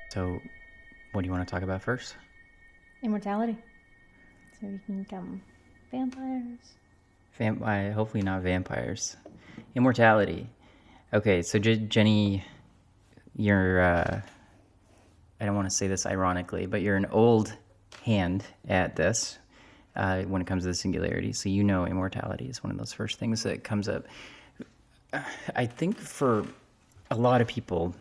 So, what do you want to talk about first? Immortality. So we can become vampires. Hopefully not vampires. Immortality. Okay, so Jenny, you're, I don't want to say this ironically, but you're an old hand at this when it comes to the singularity. So you know immortality is one of those first things that comes up. I think for a lot of people,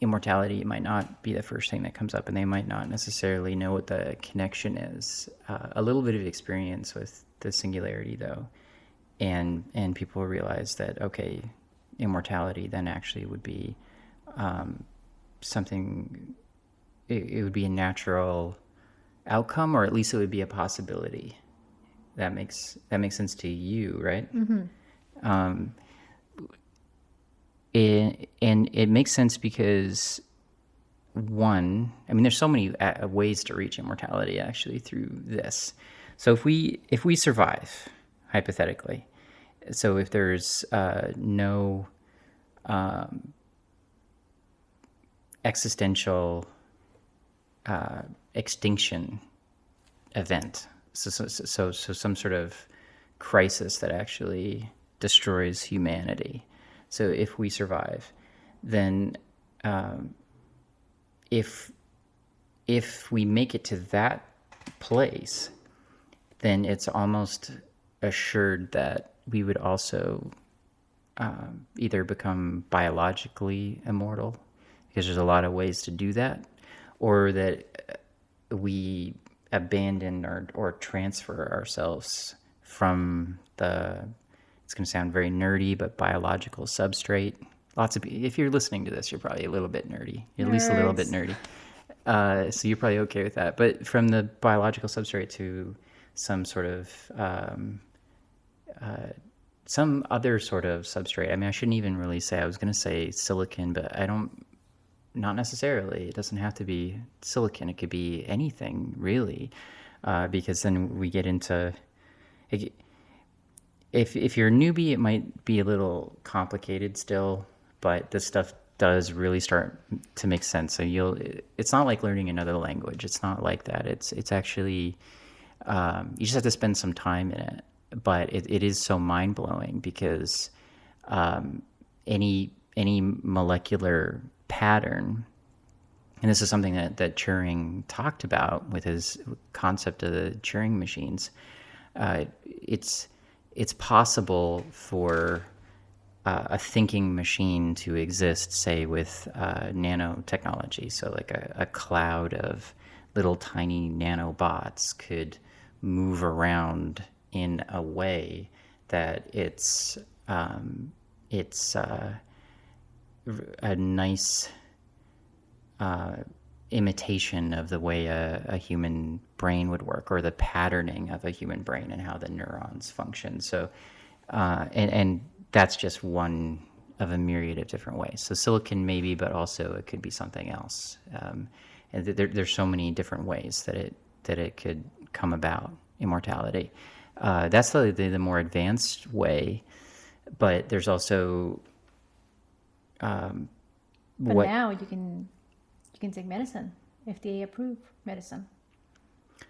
immortality might not be the first thing that comes up, and they might not necessarily know what the connection is. A little bit of experience with the singularity, though, and people realize that okay, immortality then actually would be something. It would be a natural outcome, or at least it would be a possibility. That makes sense to you, right? Mm-hmm. And it makes sense because I mean, there's so many ways to reach immortality actually through this. So if we survive, hypothetically, so if there's no existential extinction event, so some sort of crisis that actually destroys humanity. So if we survive, then if we make it to that place, then it's almost assured that we would also either become biologically immortal, because there's a lot of ways to do that, or that we abandon or transfer ourselves from the, it's going to sound very nerdy, but biological substrate. If you're listening to this, you're probably a little bit nerdy, at least a little bit Nerds. nerdy. So you're probably okay with that. But from the biological substrate to some sort of some other sort of substrate. I mean, I shouldn't even really say. I was going to say silicon, but I don't. Not necessarily. It doesn't have to be silicon. It could be anything really, because then we get into. If you're a newbie, it might be a little complicated still, but this stuff does really start to make sense. So it's not like learning another language. It's not like that. It's actually, you just have to spend some time in it. But it is so mind blowing because any molecular pattern, and this is something that Turing talked about with his concept of the Turing machines. It's possible for a thinking machine to exist, say, with nanotechnology. So, like a cloud of little tiny nanobots could move around in a way that it's a nice imitation of the way a human brain would work, or the patterning of a human brain and how the neurons function. So, and that's just one of a myriad of different ways. So silicon maybe, but also it could be something else. And there's so many different ways that it could come about, immortality. That's the more advanced way, but there's also But what now you can take medicine, FDA approved medicine,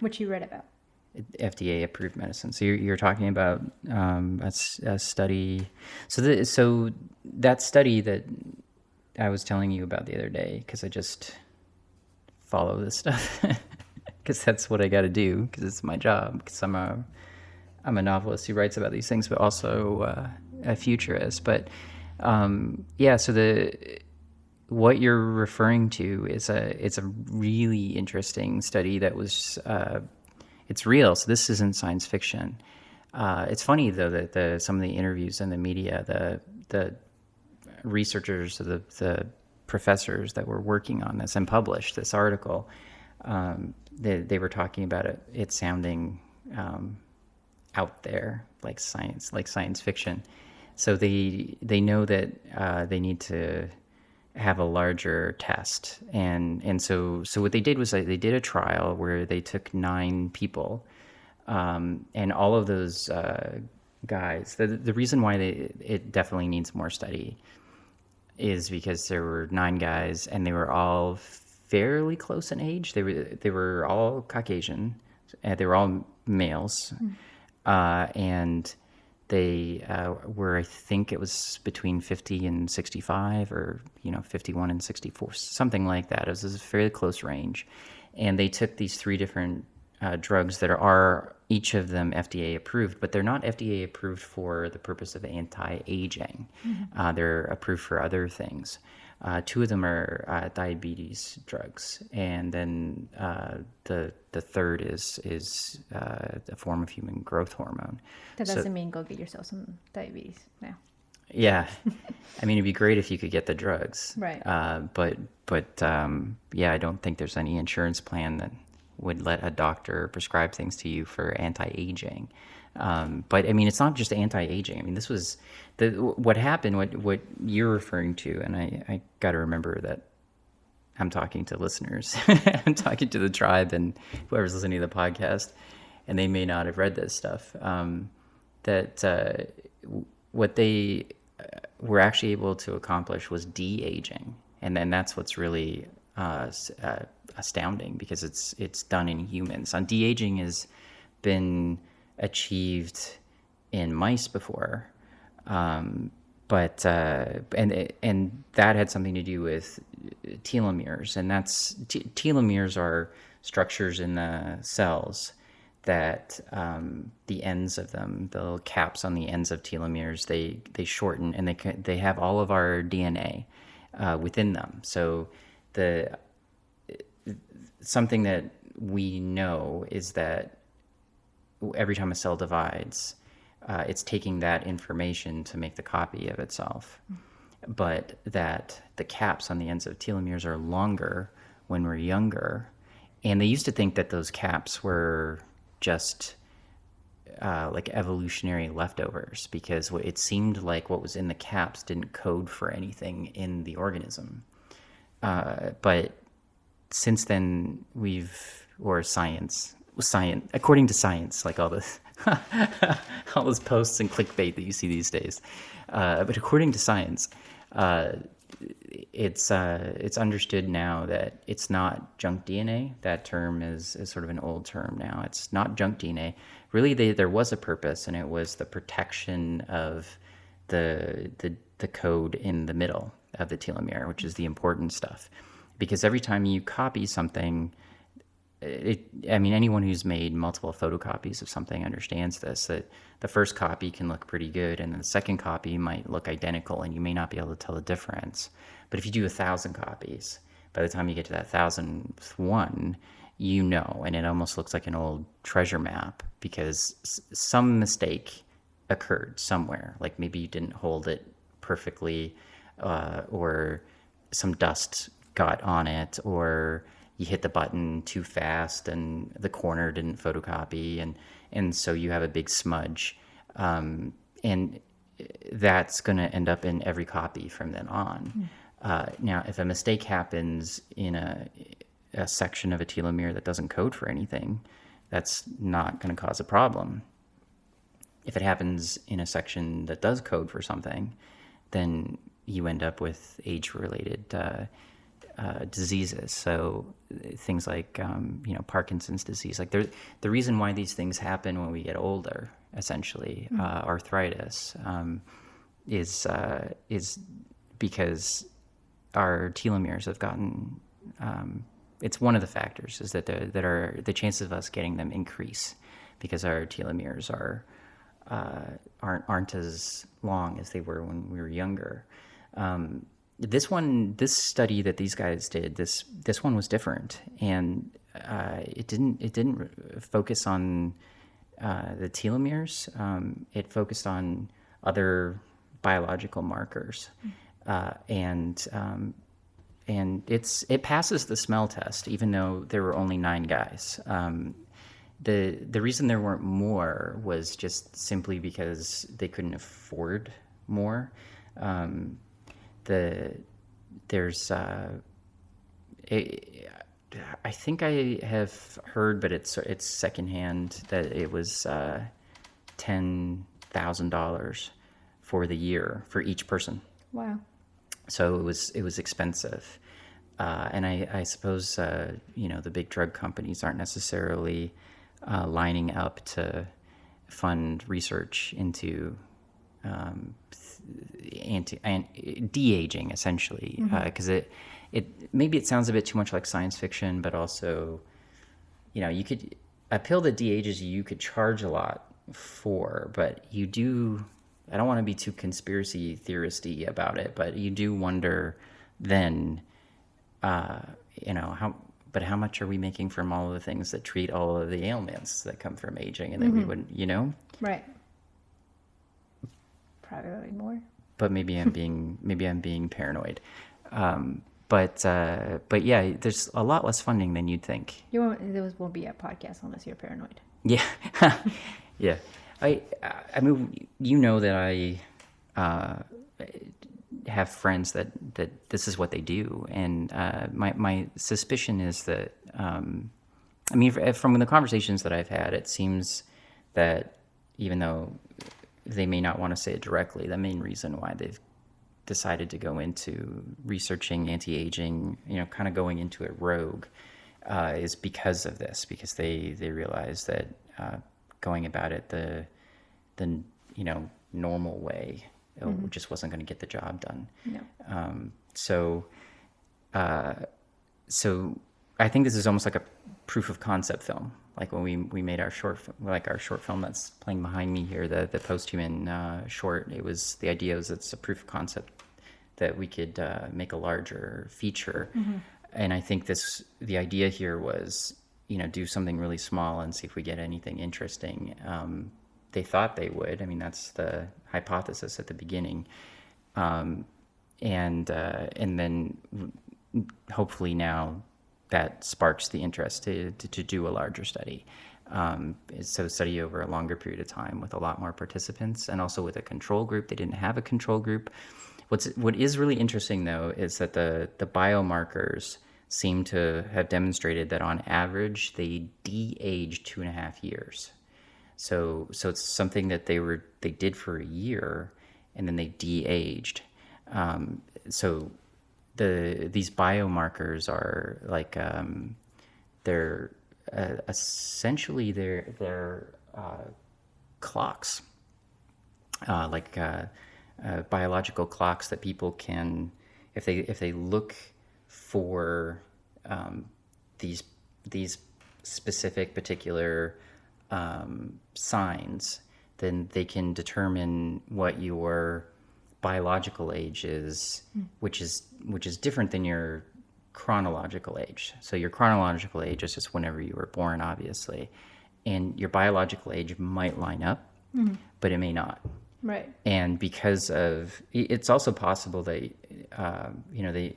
which you read about. FDA approved medicine. So you're talking about a study. So that study that I was telling you about the other day, because I just follow this stuff, because that's what I got to do, because it's my job. Because I'm a novelist who writes about these things, but also a futurist. But yeah, so what you're referring to is it's a really interesting study that was it's real. So this isn't science fiction. It's funny though that some of the interviews in the media, the researchers, the professors that were working on this and published this article, they were talking about it sounding out there, like science fiction. So they know that they need to have a larger test, and so what they did was they did a trial where they took 9 people, and all of those guys. The reason why it definitely needs more study is because there were 9 guys, and they were all fairly close in age. They were all Caucasian. They were all males, and they were, I think it was between 50 and 65, or 51 and 64, something like that. It was a fairly close range, and they took these three different drugs that are each of them FDA approved, but they're not FDA approved for the purpose of anti-aging. They're approved for other things. Two of them are diabetes drugs, and then the third is a form of human growth hormone. That So doesn't mean go get yourself some diabetes now. yeah, I mean, it'd be great if you could get the drugs, Right. But yeah, I don't think there's any insurance plan that would let a doctor prescribe things to you for anti-aging. But I mean, it's not just anti-aging. I mean, this was what happened. What you're referring to, and I got to remember that I'm talking to listeners. I'm talking to the tribe and whoever's listening to the podcast, and they may not have read this stuff. What they were actually able to accomplish was de-aging, and then that's what's really astounding, because it's done in humans. And de-aging has been achieved in mice before, but and that had something to do with telomeres, and telomeres are structures in the cells that the ends of them, the little caps on the ends of telomeres, they shorten, and they have all of our DNA within them. So the something that we know is that every time a cell divides, it's taking that information to make the copy of itself. But that the caps on the ends of telomeres are longer when we're younger. And they used to think that those caps were just like evolutionary leftovers, because it seemed like what was in the caps didn't code for anything in the organism. But since then, according to science, like all this, all those posts and clickbait that you see these days. But according to science, it's understood now that it's not junk DNA. That term is sort of an old term now. It's not junk DNA. Really, there was a purpose, and it was the protection of the code in the middle of the telomere, which is the important stuff. Because every time you copy something, I mean, anyone who's made multiple photocopies of something understands this, that the first copy can look pretty good, and the second copy might look identical, and you may not be able to tell the difference. But if you do 1,000 copies, by the time you get to that 1,000th one, and it almost looks like an old treasure map, because some mistake occurred somewhere. Like maybe you didn't hold it perfectly, or some dust got on it, or you hit the button too fast and the corner didn't photocopy, and so you have a big smudge, and that's going to end up in every copy from then on. Now, if a mistake happens in a section of a telomere that doesn't code for anything, that's not going to cause a problem. If it happens in a section that does code for something, then you end up with age-related diseases. So things like Parkinson's disease. Like the reason why these things happen when we get older, essentially, arthritis, is because our telomeres have gotten. It's one of the factors, is that the chances of us getting them increase because our telomeres aren't as long as they were when we were younger. This study that these guys did, this one was different, and it didn't focus on the telomeres. It focused on other biological markers, and it passes the smell test, even though there were only 9 guys. The reason there weren't more was just simply because they couldn't afford more. I think I have heard, but it's secondhand, that it was $10,000 for the year for each person. Wow. So it was expensive. And I suppose, the big drug companies aren't necessarily lining up to fund research into de-aging, essentially, because maybe it sounds a bit too much like science fiction, but also, you could, a pill that de-ages you could charge a lot for, but I don't want to be too conspiracy theoristy about it, but you do wonder then, how much are we making from all of the things that treat all of the ailments that come from aging and that we wouldn't. Right. Probably more. But maybe I'm being paranoid. But yeah, there's a lot less funding than you'd think. There won't be a podcast unless you're paranoid. Yeah. Yeah. I mean, that I have friends that this is what they do. And my suspicion is that, from the conversations that I've had, it seems that even though they may not want to say it directly, the main reason why they've decided to go into researching anti-aging, kind of going into it rogue, is because of this, because they realize that going about it the normal way just wasn't going to get the job done. No. So I think this is almost like a proof of concept film. Like when we made our short film that's playing behind me here, the post-human short. The idea was it's a proof of concept that we could make a larger feature. And I think the idea here was, do something really small and see if we get anything interesting. They thought they would. I mean, that's the hypothesis at the beginning. And then hopefully now that sparks the interest to do a larger study. So study over a longer period of time with a lot more participants, and also with a control group. They didn't have a control group. What is really interesting, though, is that the biomarkers seem to have demonstrated that on average they de-age 2.5 years. So it's something that they did for a year, and then they de-aged. So these biomarkers are like they're essentially they're clocks, biological clocks that people can, if they look for these specific particular signs, then they can determine what your biological age is, which is different than your chronological age. So your chronological age is just whenever you were born, obviously, and your biological age might line up, but it may not. Right. And because of, it's also possible that they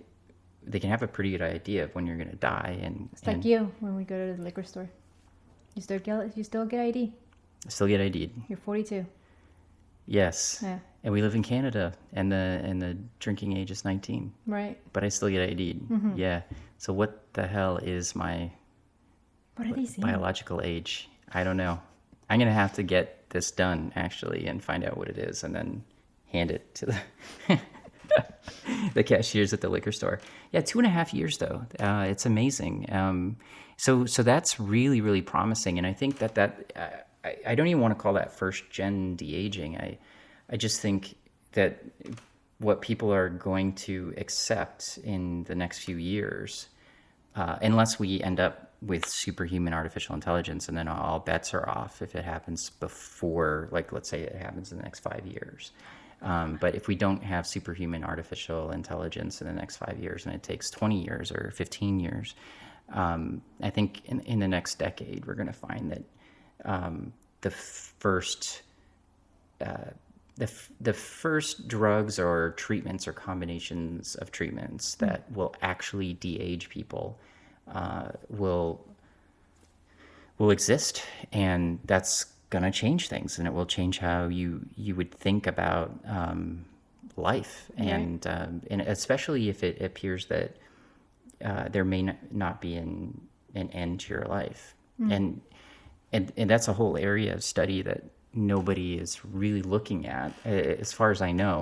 can have a pretty good idea of when you're going to die. And it's like you when we go to the liquor store. You still get ID. I still get ID'd. You're 42. Yes. Yeah. And we live in Canada, and the drinking age is 19. Right. But I still get ID'd. Yeah. So what the hell is my biological age? I don't know. I'm going to have to get this done, actually, and find out what it is, and then hand it to the cashiers at the liquor store. Yeah, 2.5 years, though. It's amazing. So that's really, really promising. And I think that I don't even want to call that first-gen de-aging. I just think that what people are going to accept in the next few years, unless we end up with superhuman artificial intelligence, and then all bets are off if it happens before, like, let's say it happens in the next 5 years. But if we don't have superhuman artificial intelligence in the next 5 years, and it takes 20 years or 15 years, I think in the next decade, we're going to find that the first drugs or treatments or combinations of treatments that will actually de-age people will exist, and that's gonna change things, and it will change how you would think about life, and especially if it appears that there may not be an end to your life, and that's a whole area of study that nobody is really looking at, as far as I know.